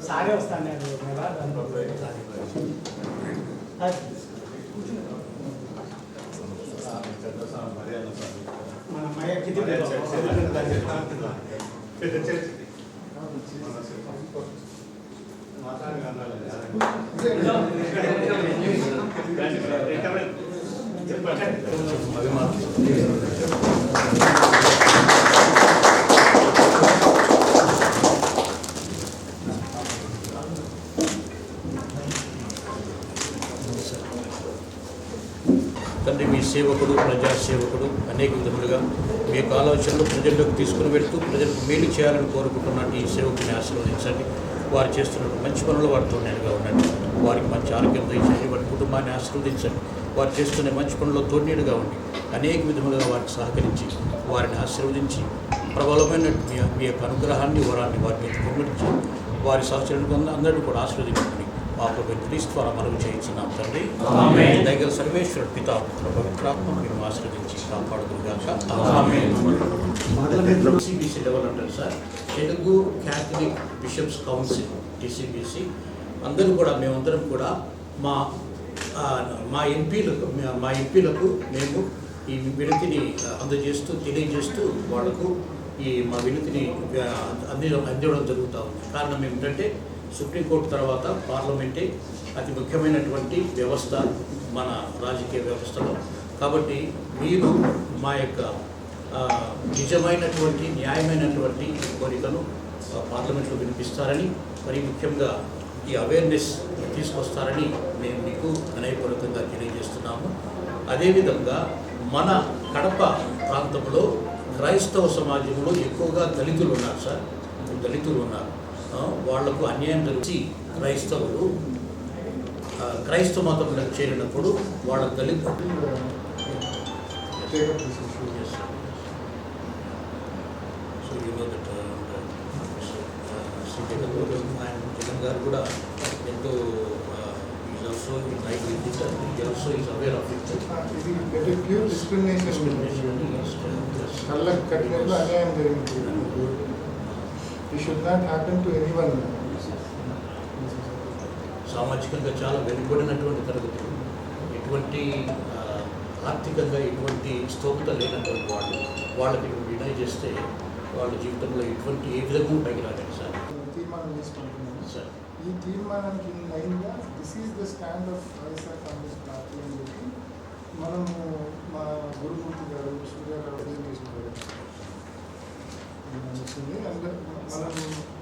సారే వస్తాను మన తండ్రి మీ సేవకుడు ప్రజాసేవకుడు అనేక విధములుగా మీ యొక్క ఆలోచనలు ప్రజల్లోకి తీసుకుని వెళ్తూ ప్రజలకు మేలు చేయాలని కోరుకుంటున్నట్టు ఈ సేవకుని ఆశీర్వదించండి. వారు చేస్తున్న మంచి పనులు వారితో నేనుగా ఉండండి. వారికి మంచి ఆరోగ్యం దయచేయండి. వారి కుటుంబాన్ని ఆశీర్వదించండి. వారు చేస్తున్న మంచి పనుల్లో తోడ్నీడుగా ఉండి అనేక విధములుగా వారికి సహకరించి వారిని ఆశీర్వదించి ప్రబలమైన మీ యొక్క అనుగ్రహాన్ని వరాన్ని వారి మీద కుమ్మరించి వారి సహచరులు అందరినీ కూడా ఆశీర్వదించుకుని మా క్రీస్తు ద్వారా మనవి చేయించున్నాం తండ్రి. దయగల సర్వేశ్వరుడు పితా పుత్ర పవిత్రాత్మ మీరు ఆశీర్వదించి కాపాడుదురుగాక. టీసీబీసీ లెవెల్ అంటారు sir, Telugu Catholic bishops council TCBC అందరూ కూడా మేమందరం కూడా మా ఎంపీలకు మేము ఈ వినతిని అందజేస్తూ తెలియజేస్తూ వాళ్లకు మా వినతిని అందించడం జరుగుతూ ఉంది. కారణం ఏమిటంటే సుప్రీంకోర్టు తర్వాత పార్లమెంటే అతి ముఖ్యమైనటువంటి వ్యవస్థ మన రాజకీయ వ్యవస్థలో. కాబట్టి మీరు మా యొక్క నిజమైనటువంటి న్యాయమైనటువంటి కోరికను పార్లమెంట్లో వినిపిస్తారని, మరి ముఖ్యంగా ఈ అవేర్నెస్ తీసుకొస్తారని మేము మీకు వినయపూర్వకంగా తెలియజేస్తున్నాము. అదేవిధంగా మన కడప ప్రాంతంలో క్రైస్తవ సమాజంలో ఎక్కువగా దళితులు ఉన్నారు సార్. దళితులు ఉన్నారు. వాళ్లకు అన్యాయం జరిగి క్రైస్తవులు క్రైస్తవ మతంలోకి చేరినప్పుడు వాళ్ళ దళిత జగన్ గారు కూడా ఎంతో సామాజికంగా చాలా వెనుకబడినటువంటి తరగతులు, ఎటువంటి ఆర్థికంగా ఎటువంటి స్తోమత లేనటువంటి వాళ్ళకి వినయ చేస్తే వాళ్ళ జీవితంలో ఏ విధంగా పైకి రాలేదు సార్. తీర్మానం చేసుకుంటున్నాను సార్. ఈ తీర్మానానికి లైన్గా this is the stand of YSR Congress party అని చెప్పి మనము మా గురుమూర్తి గారు సూర్యారావు తీసుకుంటారు వచ్చింది. అండ్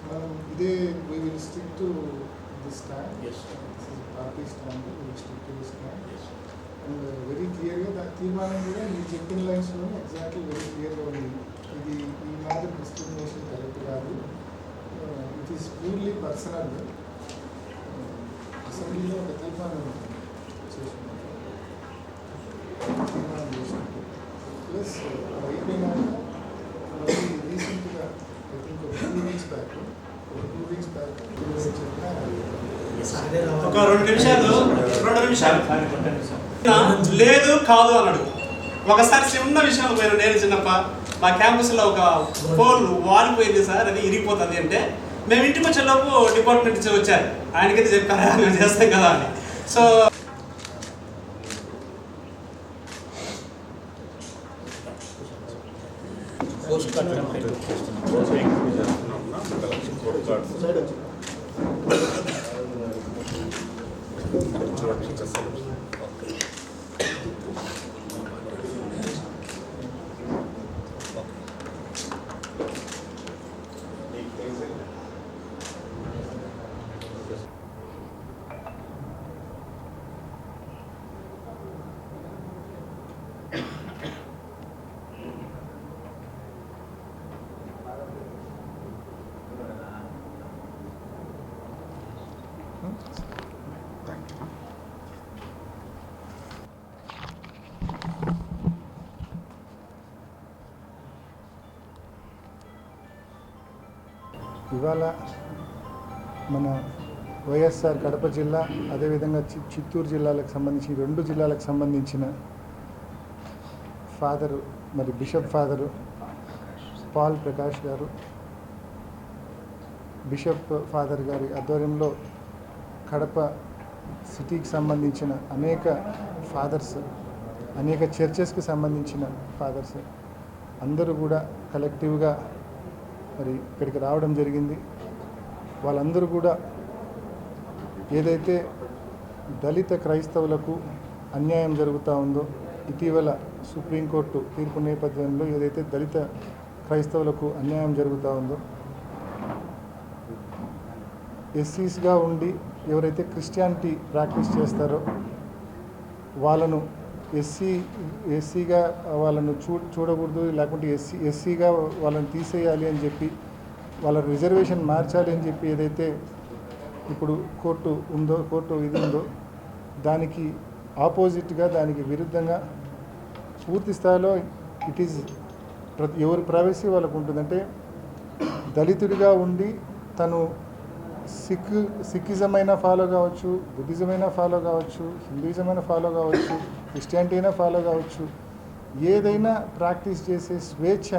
మనం ఇదే we will stick to this stand, party stand, we will stick to this stand. And very క్లియర్గా తీర్మానం కూడా మీరు చెప్పిన లైన్స్లోనే ఎగ్జాక్ట్లీ వెరీ క్లియర్గా ఉంది. ఇది ఈ మాదిరి డిస్క్రిమినేషన్ కరెక్ట్ కాదు. It is purely personal. అసెంబ్లీలో ఒక తీర్మానం చేసినట్టు ప్లస్ అయిపోయినాక మళ్ళీ రీసెంట్గా ఐ థింక్ ఒక 2 weeks బ్యాక్ ఒక 2 నిమిషాలు లేదు కాదు అన్నాడు. ఒకసారి చిన్న విషయంలో పోయిన నేను చిన్నప్ప మా క్యాంపస్లో ఒక పోల్ వాలిపోయింది సార్, అది ఇరిగిపోతుంది అంటే మేము ఇంటికి వచ్చేలోపు డిపార్ట్మెంట్ నుంచి వచ్చారు. ఆయనకైతే చెప్పారా మేము చేస్తాం కదా అని. సో ఇవాళ మన వైఎస్ఆర్ కడప జిల్లా అదేవిధంగా చిత్తూరు జిల్లాలకు సంబంధించి 2 జిల్లాలకు సంబంధించిన ఫాదరు మరి బిషప్ ఫాదరు పాల్ ప్రకాష్ గారు బిషప్ ఫాదర్ గారి ఆధ్వర్యంలో కడప సిటీకి సంబంధించిన అనేక ఫాదర్స్ అనేక చర్చెస్కి సంబంధించిన ఫాదర్స్ అందరూ కూడా కలెక్టివ్గా మరి ఇక్కడికి రావడం జరిగింది. వాళ్ళందరూ కూడా ఏదైతే దళిత క్రైస్తవులకు అన్యాయం జరుగుతూ ఉందో ఇటీవల సుప్రీంకోర్టు తీర్పు నేపథ్యంలో ఏదైతే దళిత క్రైస్తవులకు అన్యాయం జరుగుతూ ఉందో ఎస్సీస్గా ఉండి ఎవరైతే క్రిస్టియానిటీ ప్రాక్టీస్ చేస్తారో వాళ్ళను ఎస్సీగా వాళ్ళను చూడకూడదు, లేకుంటే ఎస్సీగా వాళ్ళని తీసేయాలి అని చెప్పి వాళ్ళ రిజర్వేషన్ మార్చాలి అని చెప్పి ఏదైతే ఇప్పుడు కోర్టు ఇది ఉందో దానికి ఆపోజిట్గా దానికి విరుద్ధంగా పూర్తి స్థాయిలో ఇట్ ఈజ్ ఎవరి ప్రైవసీ వాళ్ళకు ఉంటుందంటే దళితుడిగా ఉండి తను సిక్కిజం అయినా ఫాలో కావచ్చు, బుద్ధిజం అయినా ఫాలో కావచ్చు, హిందూయిజం అయినా ఫాలో కావచ్చు, క్రిస్టియానిటీ అయినా ఫాలో కావచ్చు, ఏదైనా ప్రాక్టీస్ చేసే స్వేచ్ఛ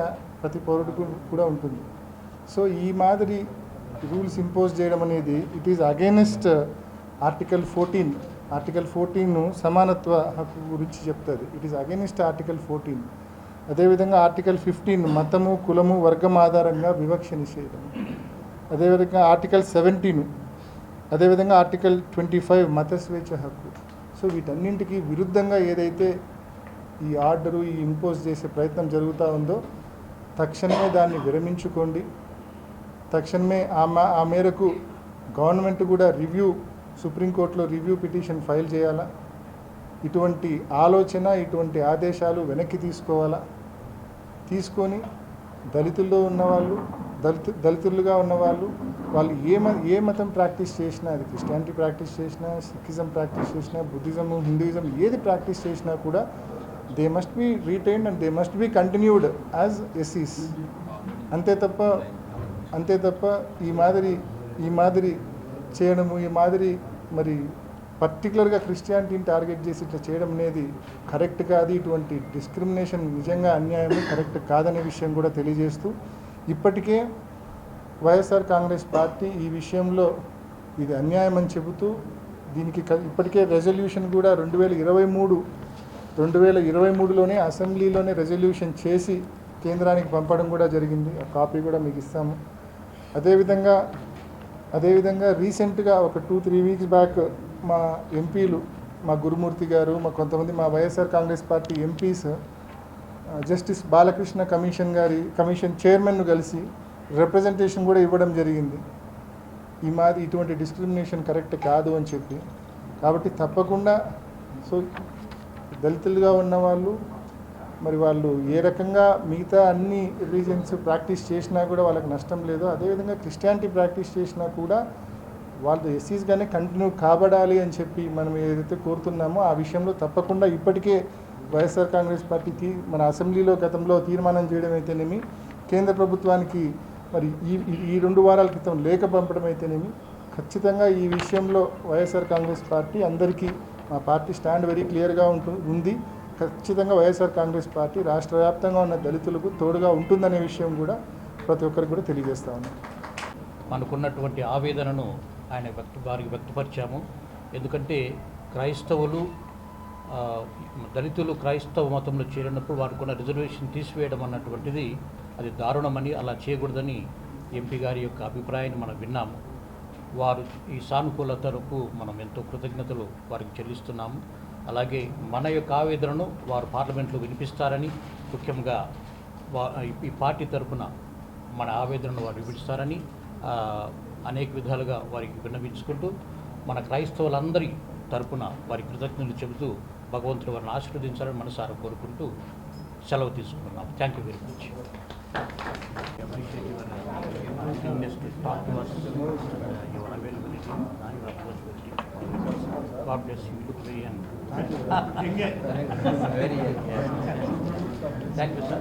ప్రతి పౌరుడికి కూడా ఉంటుంది. సో ఈ మాదిరి రూల్స్ ఇంపోజ్ చేయడం అనేది ఇట్ ఈజ్ అగైనెస్ట్ ఆర్టికల్ 14 సమానత్వ హక్కు గురించి చెప్తుంది. It is against article 14. అదేవిధంగా ఆర్టికల్ 15 మతము కులము వర్గం ఆధారంగా వివక్ష నిషేధం. అదేవిధంగా ఆర్టికల్ 17, అదేవిధంగా ఆర్టికల్ 25 మత స్వేచ్ఛ హక్కు. సో వీటన్నింటికి విరుద్ధంగా ఏదైతే ఈ ఆర్డరు ఈ ఇంపోజ్ చేసే ప్రయత్నం జరుగుతూ ఉందో తక్షణమే దాన్ని విరమించుకోండి. తక్షణమే ఆ మేరకు గవర్నమెంట్ కూడా సుప్రీంకోర్టులో రివ్యూ పిటిషన్ ఫైల్ చేయాలా. ఇటువంటి ఆలోచన ఇటువంటి ఆదేశాలు వెనక్కి తీసుకోవాలా. తీసుకొని దళితుల్లో ఉన్నవాళ్ళు దళితులుగా ఉన్నవాళ్ళు వాళ్ళు ఏ మతం ప్రాక్టీస్ చేసినా, అది క్రిస్టియానిటీ ప్రాక్టీస్ చేసినా, సిక్కిజం ప్రాక్టీస్ చేసినా, బుద్ధిజము హిందూయిజం ఏది ప్రాక్టీస్ చేసినా కూడా they must be retained and they must be continued as ఎస్సీస్. అంతే తప్ప ఈ మాదిరి చేయడము, ఈ మాదిరి మరి పర్టికులర్గా క్రిస్టియానిటీని టార్గెట్ చేసి ఇట్లా చేయడం అనేది కరెక్ట్ కాదు. ఇటువంటి డిస్క్రిమినేషన్ నిజంగా అన్యాయం, కరెక్ట్ కాదనే విషయం కూడా తెలియజేస్తూ ఇప్పటికే వైఎస్ఆర్ కాంగ్రెస్ పార్టీ ఈ విషయంలో ఇది అన్యాయం అని చెబుతూ దీనికి ఇప్పటికే రెజల్యూషన్ కూడా 2023లోనే అసెంబ్లీలోనే రెజల్యూషన్ చేసి కేంద్రానికి పంపడం కూడా జరిగింది. ఆ కాపీ కూడా మీకు ఇస్తాము. అదేవిధంగా రీసెంట్గా ఒక 2-3 వీక్స్ బ్యాక్ మా ఎంపీలు, మా గురుమూర్తి గారు, కొంతమంది మా YSR Congress party MPs justice Balakrishna commission చైర్మన్ను కలిసి రిప్రజెంటేషన్ కూడా ఇవ్వడం జరిగింది. ఇటువంటి డిస్క్రిమినేషన్ కరెక్ట్ కాదు అని చెప్పి. కాబట్టి తప్పకుండా సో దళితులుగా ఉన్నవాళ్ళు మరి వాళ్ళు ఏ రకంగా మిగతా అన్ని రిలీజియన్స్ ప్రాక్టీస్ చేసినా కూడా వాళ్ళకి నష్టం లేదు. అదేవిధంగా క్రిస్టియానిటీ ప్రాక్టీస్ చేసినా కూడా వాళ్ళు ఎస్సీస్గానే కంటిన్యూ కాబడాలి అని చెప్పి మనం ఏదైతే కోరుతున్నామో ఆ విషయంలో తప్పకుండా ఇప్పటికే వైఎస్ఆర్ కాంగ్రెస్ పార్టీ మన అసెంబ్లీలో గతంలో తీర్మానం చేయడం అయితేనేమి, కేంద్ర ప్రభుత్వానికి మరి ఈ 2 వారాల క్రితం లేఖ పంపడం అయితేనేమి, ఖచ్చితంగా ఈ విషయంలో వైఎస్ఆర్ కాంగ్రెస్ పార్టీ అందరికీ మా పార్టీ స్టాండ్ వెరీ క్లియర్గా ఉంది. ఖచ్చితంగా వైఎస్ఆర్ కాంగ్రెస్ పార్టీ రాష్ట్ర వ్యాప్తంగా ఉన్న దళితులకు తోడుగా ఉంటుందనే విషయం కూడా ప్రతి ఒక్కరికి కూడా తెలియజేస్తా ఉన్నాం. మనకున్నటువంటి ఆవేదనను వారికి వ్యక్తపరిచాము. ఎందుకంటే క్రైస్తవులు దళితులు క్రైస్తవ మతంలో చేరినప్పుడు వారికి ఉన్న రిజర్వేషన్ తీసివేయడం అన్నటువంటిది అది దారుణమని, అలా చేయకూడదని ఎంపీ గారి యొక్క అభిప్రాయాన్ని మనం విన్నాము. వారు ఈ సానుకూలతకు మనం ఎంతో కృతజ్ఞతలు వారికి చెల్లిస్తున్నాము. అలాగే మన యొక్క ఆవేదనను వారు పార్లమెంట్లో వినిపిస్తారని, ముఖ్యంగా ఈ పార్టీ తరఫున మన ఆవేదనను వారు వినిపిస్తారని అనేక విధాలుగా వారికి విన్నవించుకుంటూ మన క్రైస్తవులందరి తరఫున వారి కృతజ్ఞతలు చెబుతూ భగవంతుడు వారిని ఆశీర్వదించాలని మనసారా కోరుకుంటూ సెలవు తీసుకుంటున్నాం. Thank you very much. God bless you. Look very young. Very young. Thank you, sir.